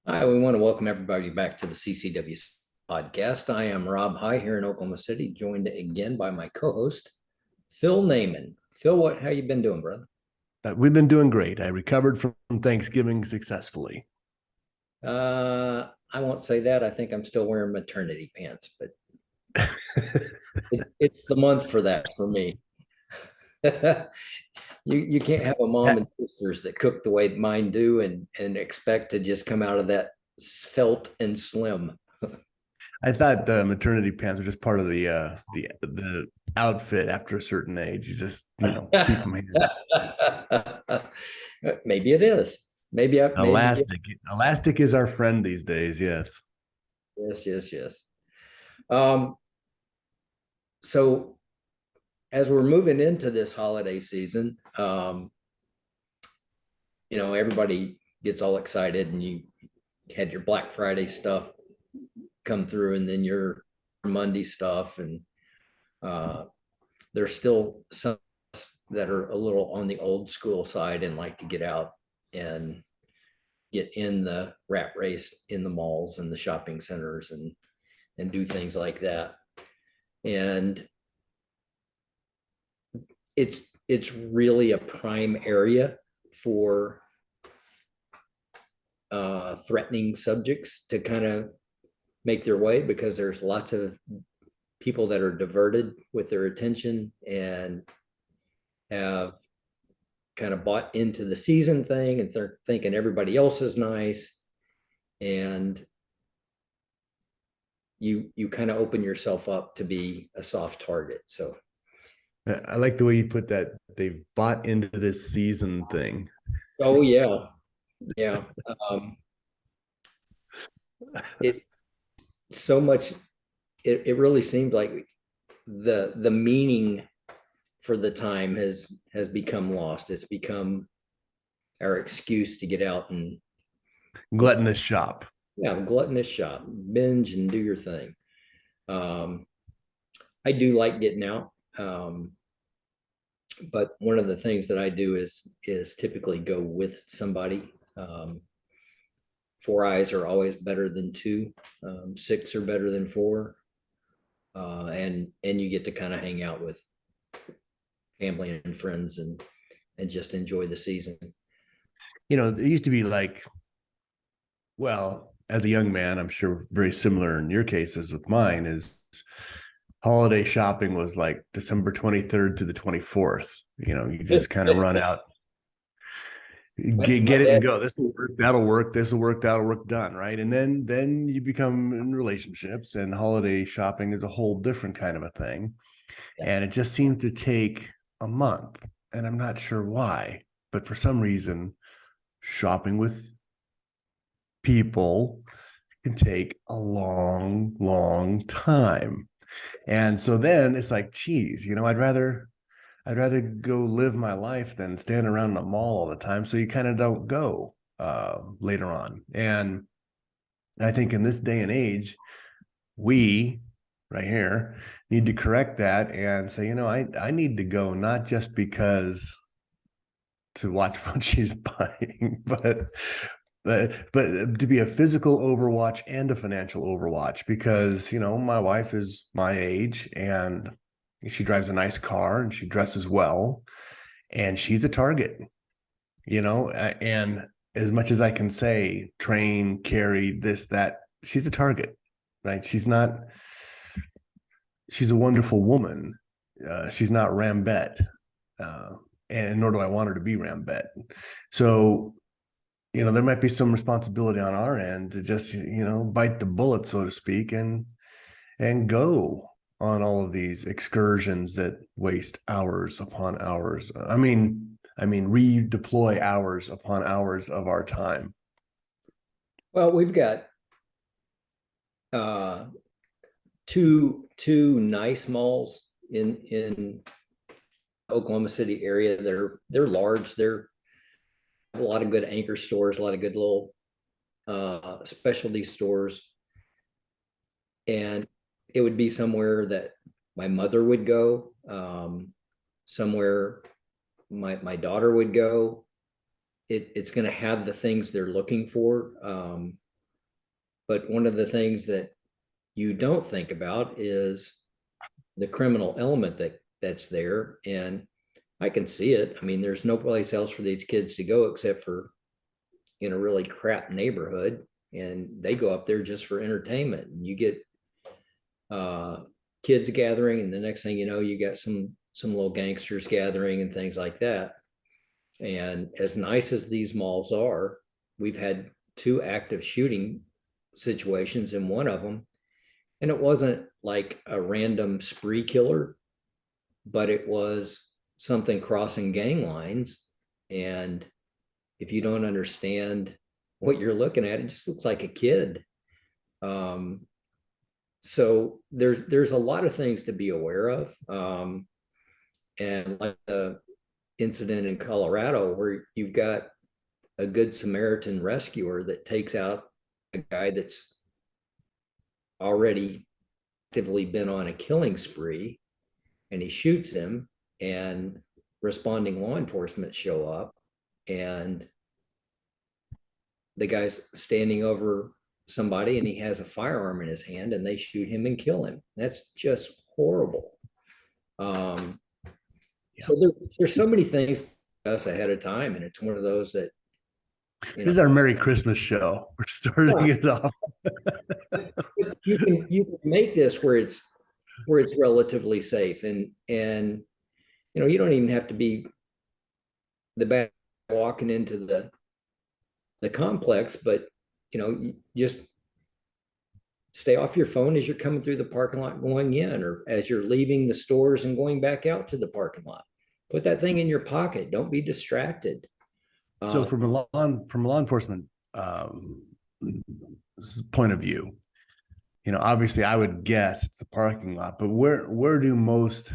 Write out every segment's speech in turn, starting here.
Hi, we want to welcome everybody back to the CCW podcast. I am Rob High here in Oklahoma City, joined again by my co-host, Phil Naiman. Phil, how you been doing, brother? We've been doing great. I recovered from Thanksgiving successfully. I won't say that. I think I'm still wearing maternity pants, but it's the month for that for me. You can't have a mom and sisters that cook the way mine do and expect to just come out of that svelte and slim. I thought the maternity pants were just part of the outfit after a certain age. You just keep them here. Maybe it is. Maybe Elastic is our friend these days. Yes. yes. Um, so as we're moving into this holiday season, everybody gets all excited, and you had your Black Friday stuff come through, and then your Monday stuff, and uh, there's still some that are a little on the old school side and like to get out and get in the rat race in the malls and the shopping centers and do things like that. And it's really a prime area for threatening subjects to kind of make their way, because there's lots of people that are diverted with their attention and have kind of bought into the season thing, and they're thinking everybody else is nice, and you kind of open yourself up to be a soft target. So I like the way you put that. They've bought into this season thing. oh yeah. It so much, it really seemed like the meaning for the time has become lost. It's become our excuse to get out and Gluttonous shop. yeah, gluttonous shop, binge and do your thing. um I do like getting out, but one of the things that I do is typically go with somebody. Four eyes are always better than two. Six are better than four. And you get to kind of hang out with family and friends and just enjoy the season. It used to be like, well, as a young man, I'm sure very similar in your cases with mine, is holiday shopping was like December 23rd to the 24th. You just kind of run out, My get it and dad, go. This will work, that'll work, this will work, that'll work, done, right? And then you become in relationships, and holiday shopping is a whole different kind of a thing. yeah. And it just seems to take a month. And I'm not sure why, but for some reason, shopping with people can take a long, long time. And so then it's like, geez, I'd rather go live my life than stand around in a mall all the time. So you kind of don't go later on. And I think in this day and age, we right here need to correct that and say, I need to go not just because to watch what she's buying, but to be a physical overwatch and a financial overwatch, because my wife is my age and she drives a nice car and she dresses well and she's a target, and as much as I can say train, carry, this, that, she's a target, right? She's a wonderful woman. She's not Rambette, uh, and nor do I want her to be Rambette. So there might be some responsibility on our end to just bite the bullet, so to speak, and go on all of these excursions that waste hours upon hours. I mean redeploy hours upon hours of our time. Well, we've got uh two nice malls in Oklahoma City area. They're large. They're a lot of good anchor stores, a lot of good little specialty stores. And it would be somewhere that my mother would go, somewhere my daughter would go. It's going to have the things they're looking for. But one of the things that you don't think about is the criminal element that's there. And I can see it. I mean, there's no place else for these kids to go except for in a really crap neighborhood, and they go up there just for entertainment. And you get uh, kids gathering, and the next thing you know, you got some little gangsters gathering and things like that. And as nice as these malls are, we've had two active shooting situations in one of them, and it wasn't like a random spree killer, but it was something crossing gang lines. And if you don't understand what you're looking at, it just looks like a kid. Um, so there's a lot of things to be aware of. And like the incident in Colorado, where you've got a good Samaritan rescuer that takes out a guy that's already actively been on a killing spree, and he shoots him, and responding law enforcement show up, and the guy's standing over somebody and he has a firearm in his hand, and they shoot him and kill him. That's just horrible. Um, Yeah. so there's so many things to us ahead of time, and it's one of those that This is our Merry Christmas show. We're starting yeah, it off. you can make this where it's relatively safe, and you don't even have to be the bad walking into the complex, but you just stay off your phone as you're coming through the parking lot going in, or as you're leaving the stores and going back out to the parking lot. Put that thing in your pocket. Don't be distracted. So uh, from a law enforcement point of view, obviously I would guess it's the parking lot, but where do most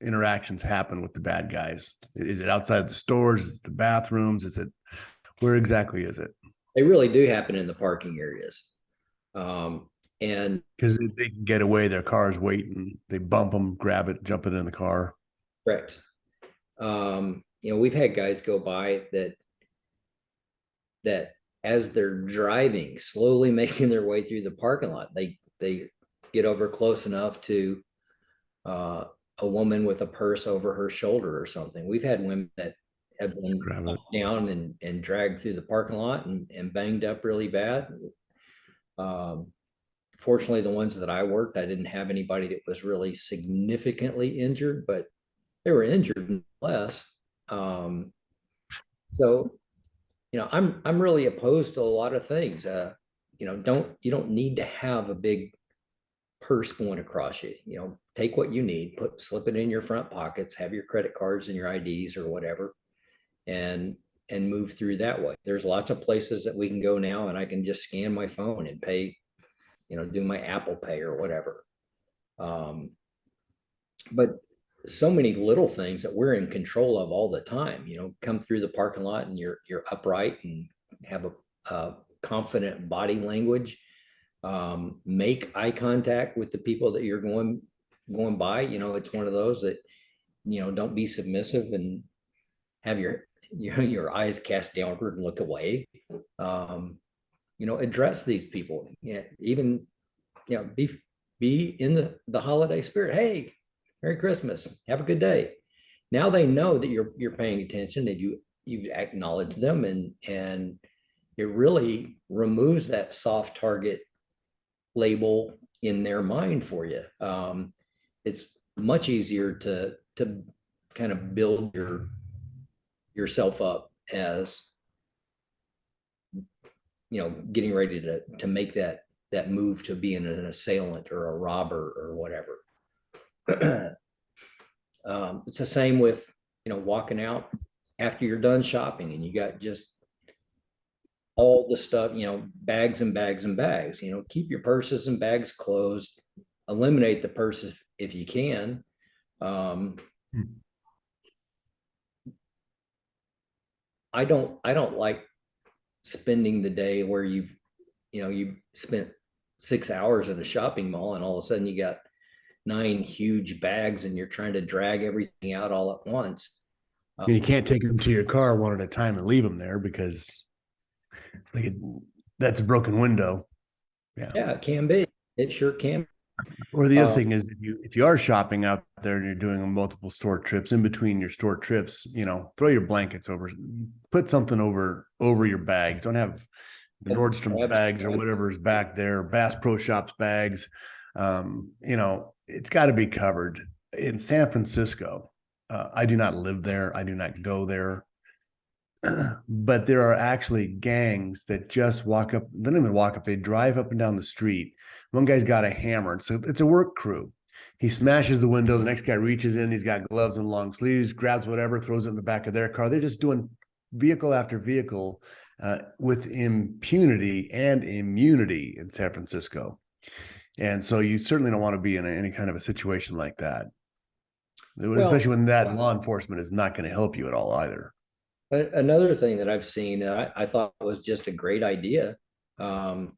interactions happen with the bad guys? Is it outside the stores? Is it the bathrooms? Where exactly is it? they really do happen in the parking areas. And Because they can get away, their car's waiting, they bump them, grab it, jump it in the car. correct. We've had guys go by that as they're driving, slowly making their way through the parking lot, they get over close enough to uh, a woman with a purse over her shoulder or something. We've had women that have been down and dragged through the parking lot and banged up really bad. Um, Fortunately, the ones that I worked, I didn't have anybody that was really significantly injured, but they were injured less. Um, so I'm really opposed to a lot of things. You don't need to have a big purse going across you. Take what you need, slip it in your front pockets, have your credit cards and your IDs or whatever, and move through that way. There's lots of places that we can go now, and I can just scan my phone and pay, do my Apple Pay or whatever. But so many little things that we're in control of all the time. Come through the parking lot and you're upright and have a confident body language. Make eye contact with the people that you're going by. It's one of those that don't be submissive and have your eyes cast downward and look away. Address these people. Yeah, even be in the holiday spirit. Hey, Merry Christmas. Have a good day. Now they know that you're paying attention, that you acknowledge them, and it really removes that soft target label in their mind for you. It's much easier to kind of build yourself up as getting ready to make that move to being an assailant or a robber or whatever. It's the same with walking out after you're done shopping and you got just all the stuff, bags and bags and bags. Keep your purses and bags closed. Eliminate the purses if you can. I don't like spending the day where you spent 6 hours at a shopping mall and all of a sudden you got 9 huge bags and you're trying to drag everything out all at once. And you can't take them to your car one at a time and leave them there because that's a broken window. Yeah. Yeah, it can be. It sure can. Or the other Uh, thing is if you are shopping out there and you're doing multiple store trips, in between your store trips, throw your blankets over, put something over your bags. Don't have the Nordstrom's bags or whatever's back there, Bass Pro Shops bags. It's got to be covered. In San Francisco, I do not live there. I do not go there. But there are actually gangs that just walk up. They don't even walk up. They drive up and down the street. One guy's got a hammer. So it's a work crew. He smashes the window. The next guy reaches in. He's got gloves and long sleeves, grabs whatever, throws it in the back of their car. They're just doing vehicle after vehicle with impunity and immunity in San Francisco. And so you certainly don't want to be in any kind of a situation like that, well, especially when that law enforcement is not going to help you at all either. another thing that I've seen that I thought was just a great idea. Um,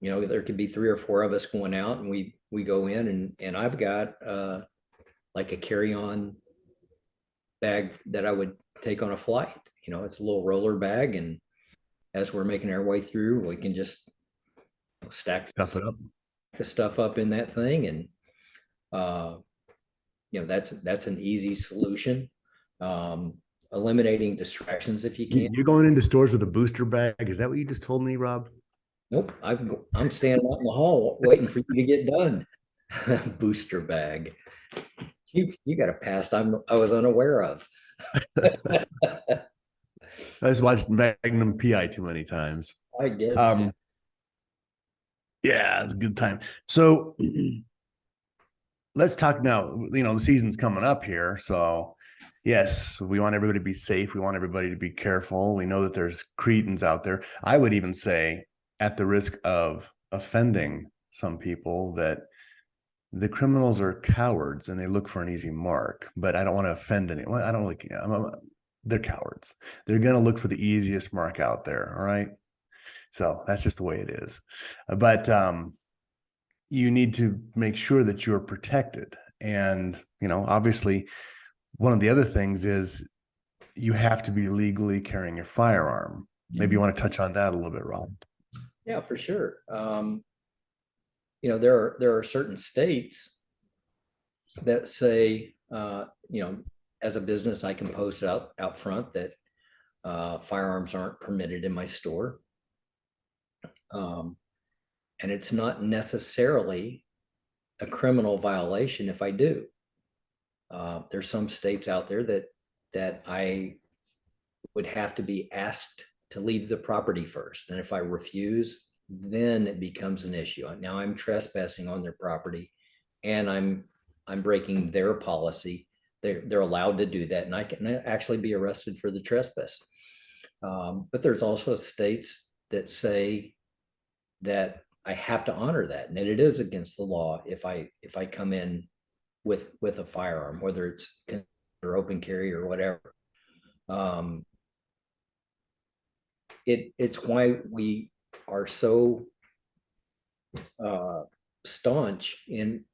there could be 3 or 4 of us going out, and we go in, and I've got like a carry-on bag that I would take on a flight. It's a little roller bag, and as we're making our way through, we can just stack Stuff it up. the stuff up in that thing, and uh, that's an easy solution. Um, Eliminating distractions if you can. You're going into stores with a booster bag. Is that what you just told me, Rob? Nope, I'm standing out in the hall waiting for you to get done. Booster bag. You got a past I was unaware of. I just watched Magnum PI too many times. I guess. Yeah, it's a good time. So let's talk now. The season's coming up here. So, yes, we want everybody to be safe. We want everybody to be careful. We know that there's cretins out there. I would even say, at the risk of offending some people, that the criminals are cowards and they look for an easy mark. But I don't want to offend anyone. I don't like, they're cowards. They're going to look for the easiest mark out there. All right. So that's just the way it is. But you need to make sure that you're protected. And, obviously, one of the other things is you have to be legally carrying a firearm. Maybe you want to touch on that a little bit, Rob. Yeah, for sure. There are certain states that say, as a business, I can post out front that firearms aren't permitted in my store. And it's not necessarily a criminal violation if I do. There's some states out there that I would have to be asked to leave the property first, and if I refuse, then it becomes an issue. Now I'm trespassing on their property, and I'm breaking their policy. They're allowed to do that, and I can actually be arrested for the trespass. But there's also states that say that I have to honor that, and that it is against the law if I come in with a firearm, whether it's or open carry or whatever. Um, it's why we are so staunch in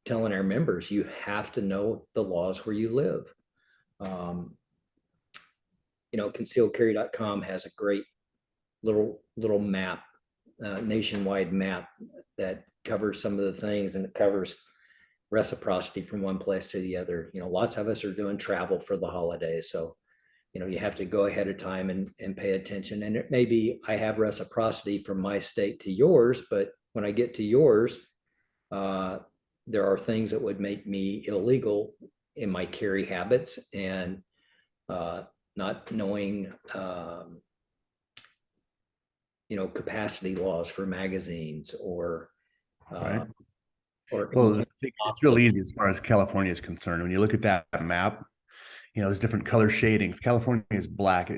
telling our members you have to know the laws where you live. Concealedcarry.com has a great little map, nationwide map that covers some of the things, and it covers reciprocity from one place to the other. Lots of us are doing travel for the holidays, so you have to go ahead of time and pay attention. And it may be I have reciprocity from my state to yours, but when I get to yours, there are things that would make me illegal in my carry habits, and not knowing capacity laws for magazines or Right. or Well, it's really easy as far as California is concerned. When you look at that map, there's different color shadings. California is black.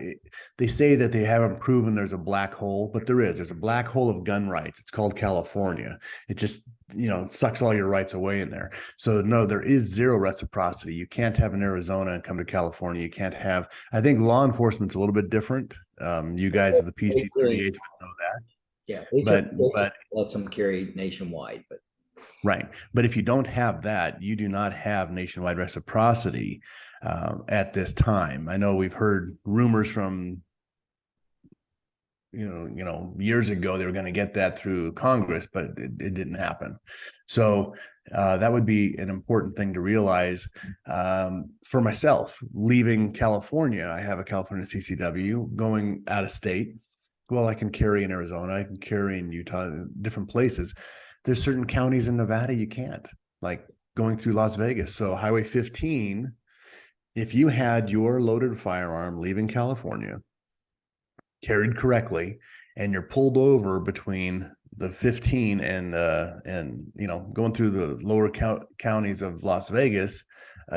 They say that they haven't proven there's a black hole, but there is. There's a black hole of gun rights. It's called California. It just, sucks all your rights away in there. So no, there is zero reciprocity. You can't have in Arizona and come to California. You can't have, I think law enforcement's a little bit different. You guys of the PC 38 would know that. Yeah, but let them carry nationwide, but right. But if you don't have that, you do not have nationwide reciprocity at this time. I know we've heard rumors from years ago they were going to get that through Congress, but it didn't happen. So that would be an important thing to realize. For myself, leaving California, I have a California CCW. Going out of state, well, I can carry in Arizona, I can carry in Utah, different places. There's certain counties in Nevada you can't, like going through Las Vegas. So Highway 15, if you had your loaded firearm leaving California, carried correctly, and you're pulled over between the 15 and going through the lower counties of Las Vegas,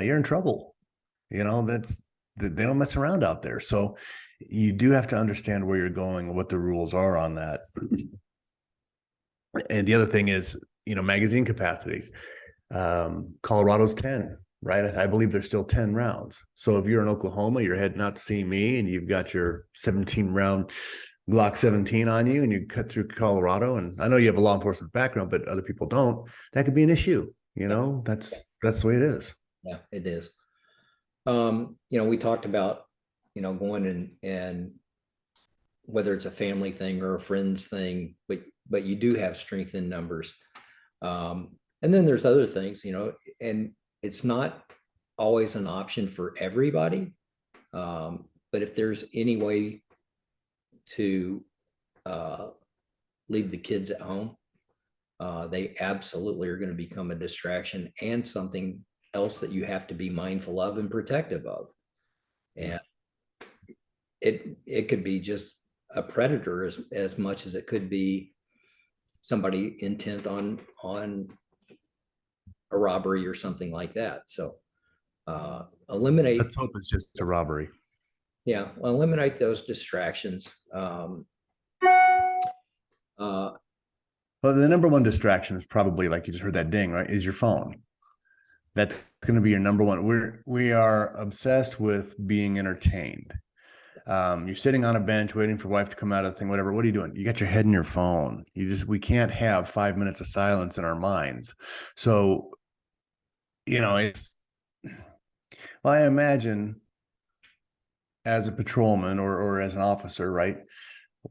you're in trouble. That's they don't mess around out there. So you do have to understand where you're going and what the rules are on that. And the other thing is, magazine capacities. Colorado's 10, right? I believe there's still 10 rounds. So if you're in Oklahoma, you're heading out to see me and you've got your 17 round Glock 17 on you and you cut through Colorado, and I know you have a law enforcement background, but other people don't, that could be an issue. That's the way it is. Yeah, it is. We talked about, going and whether it's a family thing or a friends thing, but you do have strength in numbers. And then there's other things, and it's not always an option for everybody. But if there's any way to leave the kids at home, they absolutely are going to become a distraction and something else that you have to be mindful of and protective of. And it could be just a predator as much as it could be somebody intent on a robbery or something like that. So eliminate. Let's hope it's just a robbery. Yeah, eliminate those distractions. Well, the number one distraction is probably, like you just heard that ding, right? Is your phone. That's going to be your number one. We are obsessed with being entertained. You're sitting on a bench waiting for wife to come out of the thing, whatever. What are you doing? You got your head in your phone. We can't have 5 minutes of silence in our minds. So, well, I imagine as a patrolman or as an officer, right?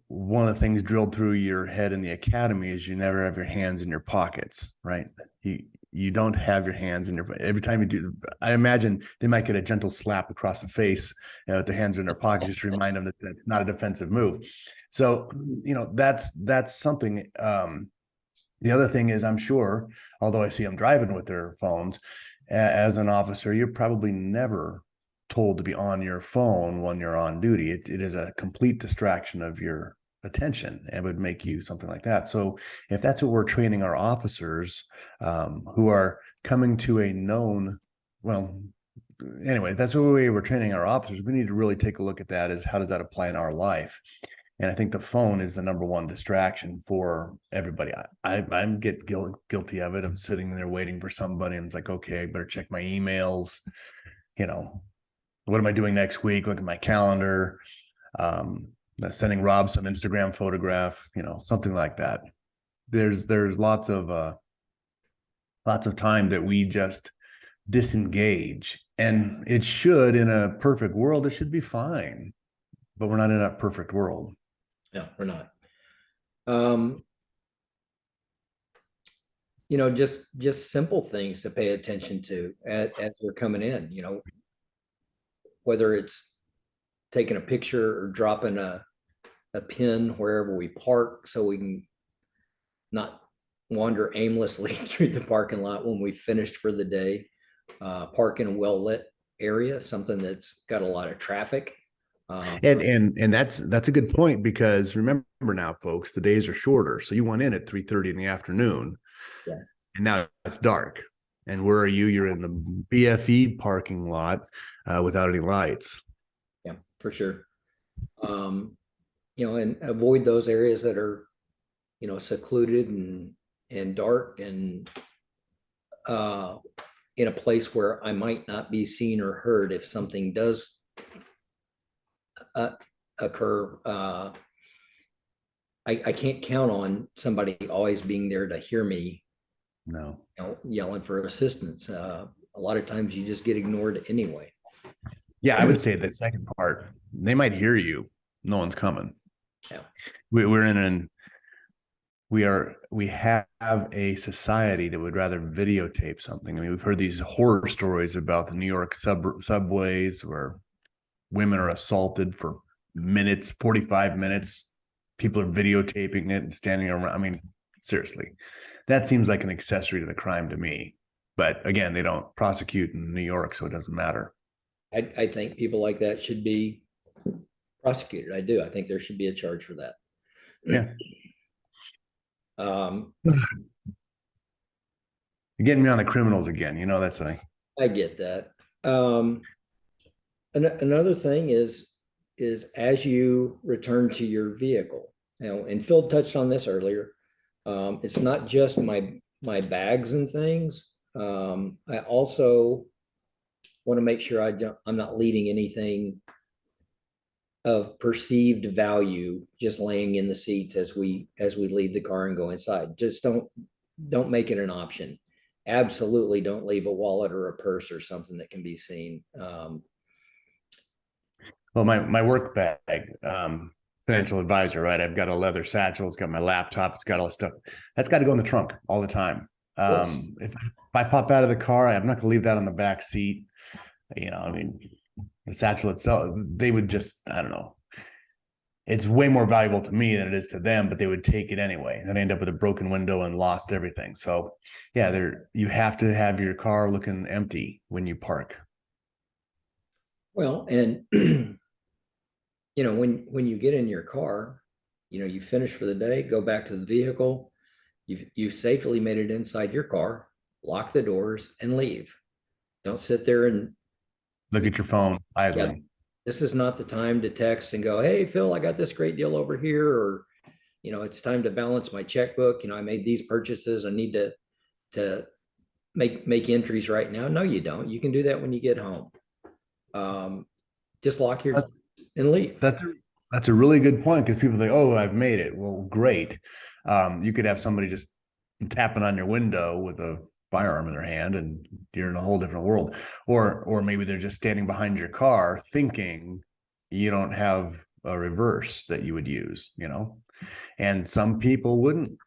One of the things drilled through your head in the academy is you never have your hands in your pockets, right? You don't have your hands in every time you do. I imagine they might get a gentle slap across the face with their hands in their pockets just to remind them that that's not a defensive move. So that's something. The other thing is, I'm sure, although I see them driving with their phones, as an officer, you're probably never told to be on your phone when you're on duty. It is a complete distraction of your attention and would make you something like that. So if that's what we're training our officers who are coming to a known, well, anyway, that's the way we're training our officers. We need to really take a look at that, is how does that apply in our life? And I think the phone is the number one distraction for everybody. I'm guilty of it. I'm sitting there waiting for somebody and it's like, okay, I better check my emails. What am I doing next week? Look at my calendar. Sending Rob some Instagram photograph, something like that. There's lots of time that we just disengage, and it should, in a perfect world, it should be fine, but we're not in a perfect world. No, we're not. Just simple things to pay attention to as we're coming in, whether it's taking a picture or dropping a pin wherever we park so we can not wander aimlessly through the parking lot when we finished for the day. Park in a well-lit area, something that's got a lot of traffic. And that's a good point, because remember now, folks, the days are shorter. So you went in at 3:30 in the afternoon, yeah, and now it's dark. And where are you? You're in the BFE parking lot without any lights. Yeah, for sure. And avoid those areas that are, secluded and dark and in a place where I might not be seen or heard if something does occur. I can't count on somebody always being there to hear me. No. Yelling for assistance. A lot of times you just get ignored anyway. Yeah, I would say the second part, they might hear you. No one's coming. Yeah. We're in an we have a society that would rather videotape something. I mean, we've heard these horror stories about the New York subways where women are assaulted for minutes, 45 minutes. People are videotaping it and standing around. I mean, seriously, that seems like an accessory to the crime to me. But again, they don't prosecute in New York, so it doesn't matter. I think people like that should be prosecuted. I do. I think there should be a charge for that. Yeah. Um, You're getting me on the criminals again. You know, that's a I get that. Um, another thing is as you return to your vehicle, and Phil touched on this earlier. It's not just my bags and things. I also want to make sure I'm not leaving anything of perceived value just laying in the seats as we leave the car and go inside. Just don't make it an option. Absolutely don't leave a wallet or a purse or something that can be seen. well, my work bag, financial advisor, right? I've got a leather satchel. It's got my laptop. It's got all the stuff. That's got to go in the trunk all the time. If I pop out of the car, I'm not going to leave that on the back seat. You know, I mean, the satchel itself, they would just, I don't know. It's way more valuable to me than it is to them, but they would take it anyway. And then I end up with a broken window and lost everything. So, yeah, you have to have your car looking empty when you park. Well, and when you get in your car, you finish for the day, go back to the vehicle, you safely made it inside your car, lock the doors and leave. Don't sit there and Look at your phone yeah, idling. this is not the time to text and go, hey Phil, I got this great deal over here, or it's time to balance my checkbook. I made these purchases. I need to make entries right now. No, you don't. You can do that when you get home. Um, just lock your That, and leave. that's a really good point because people think, oh, I've made it. Well, great. You could have somebody just tapping on your window with a firearm in their hand and you're in a whole different world. Or maybe they're just standing behind your car thinking you don't have a reverse that you would use, you know? And some people wouldn't.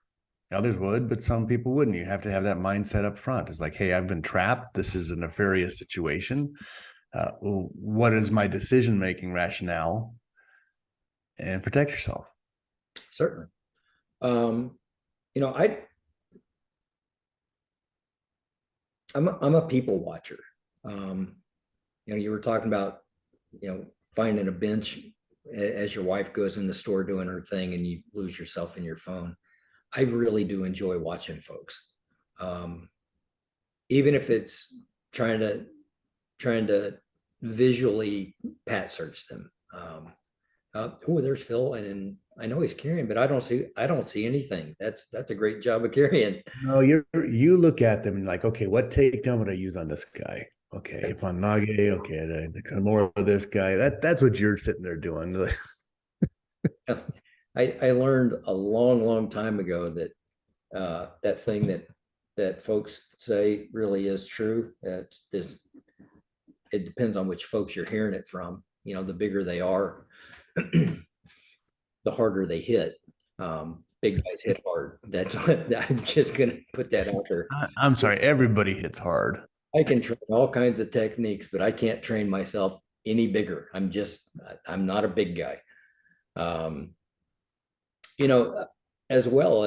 Others would, but some people wouldn't. You have to have that mindset up front. It's like, hey, I've been trapped. This is a nefarious situation. What is my decision making rationale? And protect yourself. Certainly. Um, you know, I I'm a people watcher. Um, you were talking about, finding a bench as your wife goes in the store doing her thing and you lose yourself in your phone. I really do enjoy watching folks. Um, Even if it's trying to trying to visually pat search them. Oh, there's Phil, and I know he's carrying, but I don't see anything. That's a great job of carrying. No, you look at them and like, okay, what takedown would I use on this guy? Okay, upon Nage, okay, the more of this guy. That's what you're sitting there doing. I learned a long, long time ago that that thing that folks say really is true. It depends on which folks you're hearing it from. The bigger they are, the harder they hit. Big guys hit hard. That's what I'm just gonna put that out there. I'm sorry, everybody hits hard. I can train all kinds of techniques, but I can't train myself any bigger. I'm not a big guy. Um, you know, as well,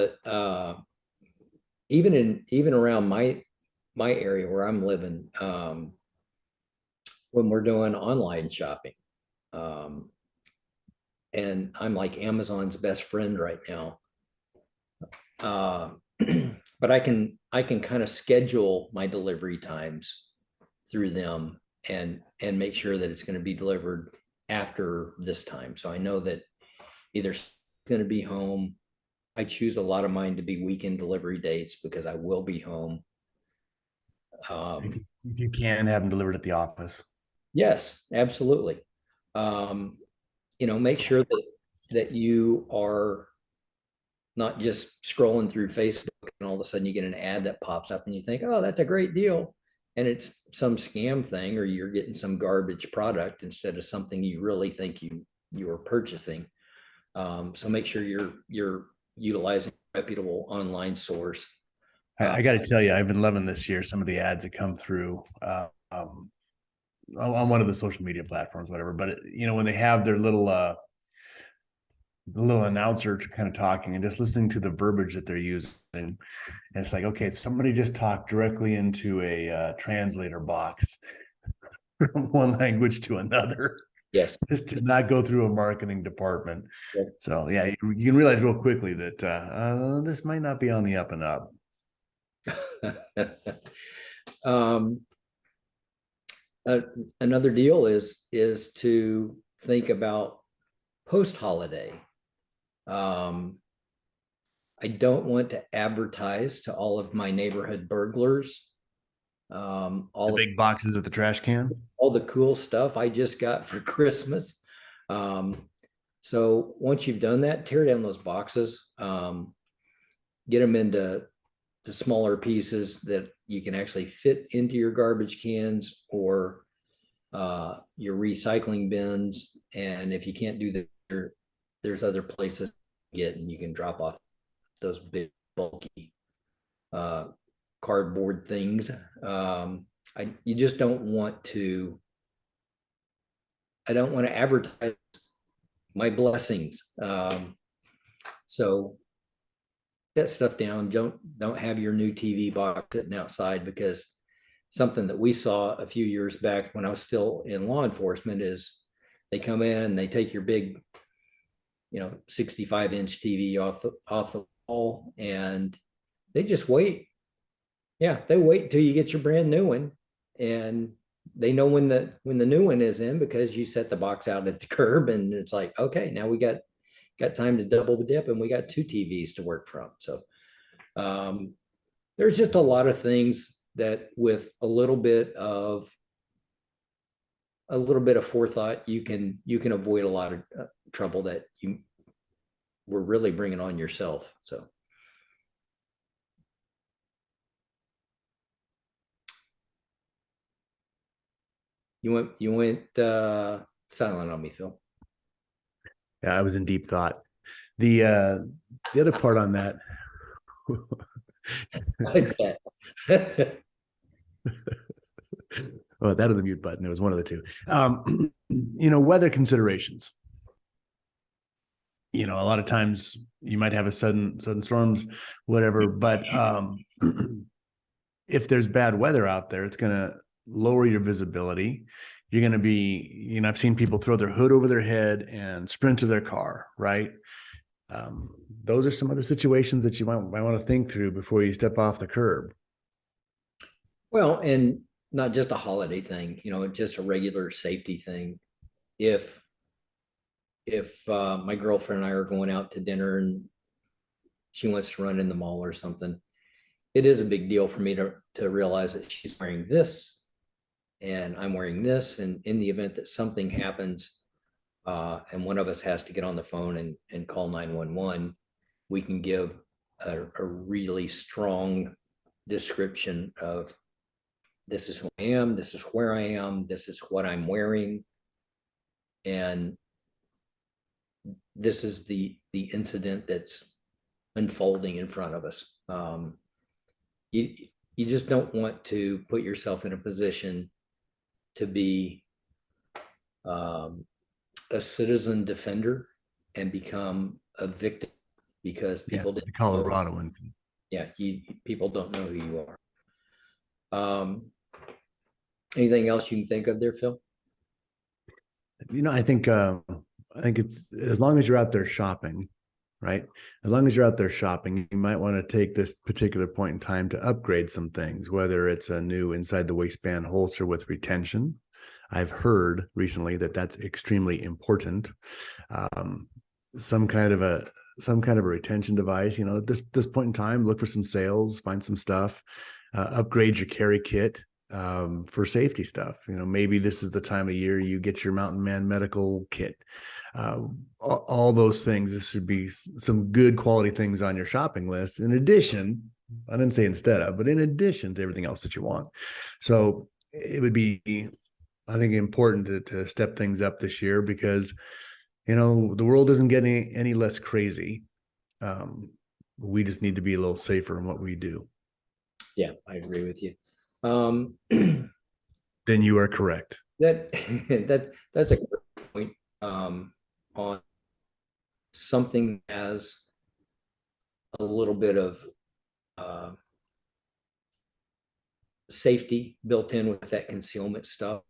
even around my area where I'm living, when we're doing online shopping, um, and I'm like Amazon's best friend right now. Uh, but I can kind of schedule my delivery times through them and make sure that it's going to be delivered after this time. So I know that either it's going to be home. I choose a lot of mine to be weekend delivery dates because I will be home. If Um, you, if you can have them delivered at the office. yes, absolutely. Um, make sure that you are not just scrolling through Facebook and all of a sudden you get an ad that pops up and you think, oh, that's a great deal. And it's some scam thing, or you're getting some garbage product instead of something you really think you are purchasing. So make sure you're utilizing a reputable online source. I got to tell you, I've been loving this year some of the ads that come through on one of the social media platforms, whatever. But when they have their little announcer kind of talking and just listening to the verbiage that they're using, and it's like, okay, somebody just talked directly into a translator box from one language to another. Yes. This did not go through a marketing department. Yep. So yeah, you can realize real quickly that this might not be on the up and up. um, uh, Another deal is to think about post holiday. Um, I don't want to advertise to all of my neighborhood burglars The big boxes at the trash can. all the cool stuff I just got for Christmas. Um, so once you've done that, tear down those boxes, get them into smaller pieces that you can actually fit into your garbage cans or your recycling bins. And if you can't do that, there's other places to get, and you can drop off those big bulky uh, cardboard things. You just don't want to. I don't want to advertise my blessings. So get stuff down. Don't have your new TV box sitting outside, because something that we saw a few years back when I was still in law enforcement is they come in and they take your big, 65-inch TV off the wall, and they just wait. Yeah, they wait until you get your brand new one, and they know when the new one is in, because you set the box out at the curb, and it's like, okay, now we got time to double the dip, and we got two TVs to work from. So there's just a lot of things that with a little bit of forethought, you can avoid a lot of trouble that you were really bringing on yourself. So you went silent on me, Phil. Yeah, I was in deep thought. The other part on that. I bet. Oh, that or the mute button. It was one of the two. Weather considerations. A lot of times you might have a sudden storms, whatever. But if there's bad weather out there, it's going to lower your visibility. You're going to be, I've seen people throw their hood over their head and sprint to their car, right? Those are some of the situations that you might want to think through before you step off the curb. Well, and not just a holiday thing, just a regular safety thing. If my girlfriend and I are going out to dinner and she wants to run in the mall or something, it is a big deal for me to realize that she's wearing this and I'm wearing this. And in the event that something happens and one of us has to get on the phone and call 911, we can give a really strong description of, this is who I am, this is where I am, this is what I'm wearing, and this is the incident that's unfolding in front of us. You just don't want to put yourself in a position to be a citizen defender and become a victim because people the didn't Colorado know. incident. Yeah, people don't know who you are. Anything else you can think of there, Phil? I think it's, as long as you're out there shopping, right? As long as you're out there shopping, you might want to take this particular point in time to upgrade some things, whether it's a new inside the waistband holster with retention. I've heard recently that that's extremely important. Some kind of a retention device. At this point in time, look for some sales, find some stuff, upgrade your carry kit for safety stuff. Maybe this is the time of year you get your Mountain Man medical kit. All those things. This should be some good quality things on your shopping list. In addition, I didn't say instead of, but in addition to everything else that you want. So it would be, I think, important to step things up this year, because the world isn't getting any less crazy. We just need to be a little safer in what we do. Yeah, I agree with you. Then you are correct. That that's a great point, on something as a little bit of uh, safety built in with that concealment stuff.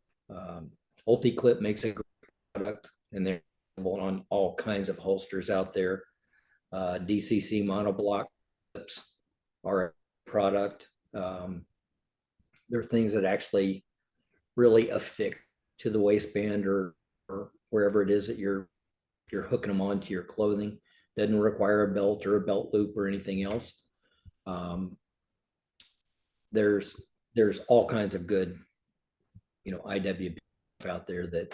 Ulti-Clip makes a great product, and they're available on all kinds of holsters out there. DCC monoblock clips are a product. They're things that actually really affix to the waistband, or wherever it is that you're hooking them onto your clothing. Doesn't require a belt or a belt loop or anything else. Um, there's all kinds of good, IW out there that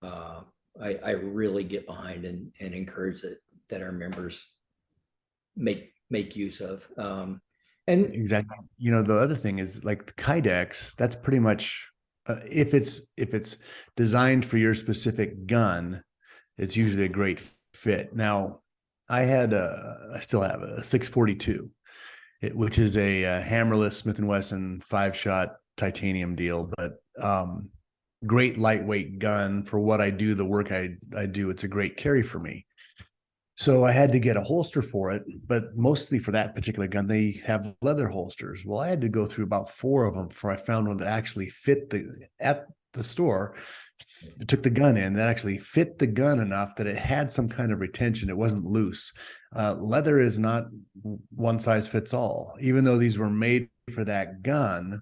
uh, I really get behind and encourage that our members make use of. And Exactly. The other thing is like the Kydex, that's pretty much if it's designed for your specific gun, it's usually a great fit. Now, I still have a 642, which is a hammerless Smith and Wesson 5-shot titanium deal, but great lightweight gun for what I do, the work I do. It's a great carry for me. So I had to get a holster for it, but mostly for that particular gun, they have leather holsters. Well, I had to go through about 4 of them before I found one that actually fit at the store. I took the gun in that actually fit the gun enough that it had some kind of retention. It wasn't loose. Leather is not one size fits all, even though these were made for that gun,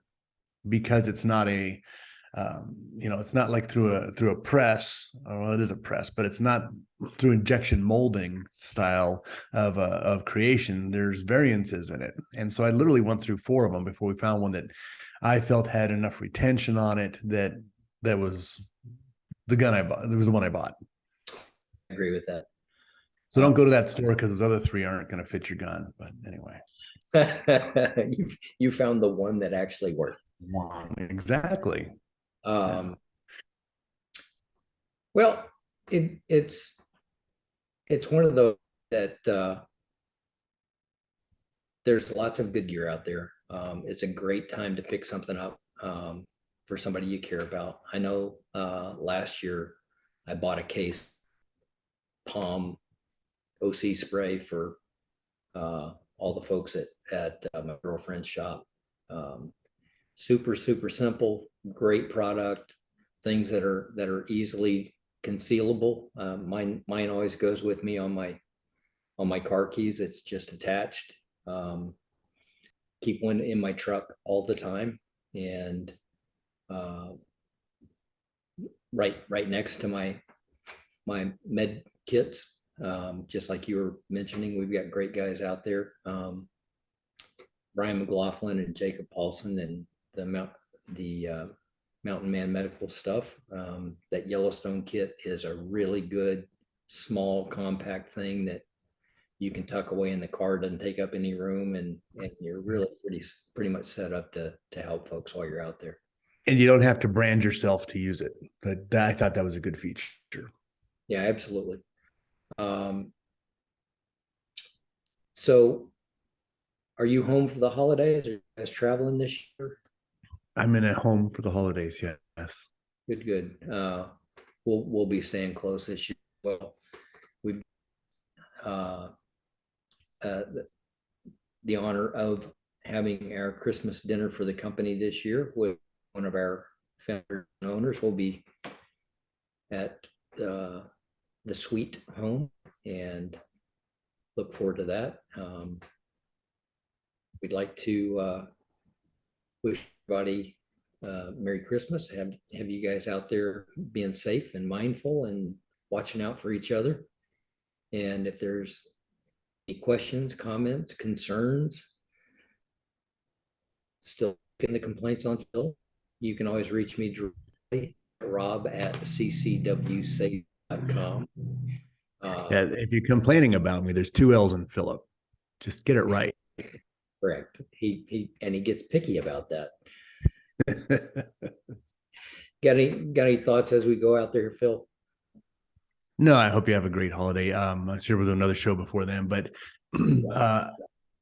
because it's not it's not like through a press. Well, it is a press, but it's not through injection molding style of creation. There's variances in it, and so I literally went through 4 of them before we found one that I felt had enough retention on it that was the gun I bought. It was the one I bought. I agree with that. So don't go to that store because those other 3 aren't going to fit your gun. But anyway, you found the one that actually worked. Exactly. Well, it's one of those that there's lots of good gear out there. It's a great time to pick something up for somebody you care about. I know last year I bought a case palm OC spray for all the folks at my girlfriend's shop. Super simple, great product. Things that are easily concealable. Mine always goes with me on my car keys. It's just attached. Keep one in my truck all the time, and right next to my med kits. Just like you were mentioning, we've got great guys out there. Brian McLaughlin and Jacob Paulson and the Mountain Man medical stuff. That Yellowstone kit is a really good, small, compact thing that you can tuck away in the car, doesn't take up any room, and you're really pretty much set up to help folks while you're out there. And you don't have to brand yourself to use it. But I thought that was a good feature. Yeah, absolutely. So are you home for the holidays? Are you guys traveling this year? I'm in at home for the holidays. Yes. Good. We'll be staying close this year. Well, we've uh, the honor of having our Christmas dinner for the company this year with one of our founders and owners. Will be at the Sweet home, and look forward to that. We'd like to wish everybody Merry Christmas. Have you guys out there being safe and mindful and watching out for each other. And if there's any questions, comments, concerns, still getting the complaints on Phil, you can always reach me directly, rob@ccwsafe.com. Yeah, if you're complaining about me, there's 2 L's in Phillip. Just get it right. Correct. He gets picky about that. Got any thoughts as we go out there, Phil? No, I hope you have a great holiday. I'm sure we'll do another show before then, but uh,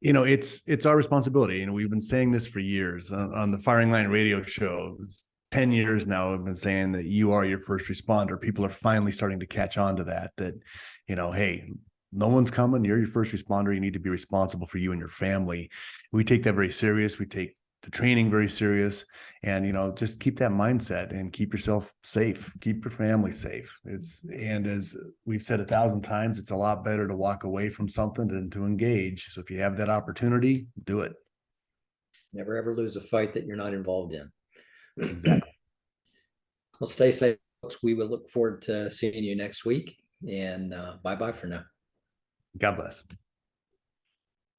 it's our responsibility. We've been saying this for years on the Firing Line Radio Show. It's 10 years now. I've been saying that you are your first responder. People are finally starting to catch on to that. Hey, no one's coming. You're your first responder. You need to be responsible for you and your family. We take that very serious. We take the training very serious, and just keep that mindset and keep yourself safe, keep your family safe. And as we've said 1,000 times, it's a lot better to walk away from something than to engage. So if you have that opportunity, do it. Never ever lose a fight that you're not involved in. Exactly. Well, stay safe, folks. We will look forward to seeing you next week. And bye bye for now. God bless.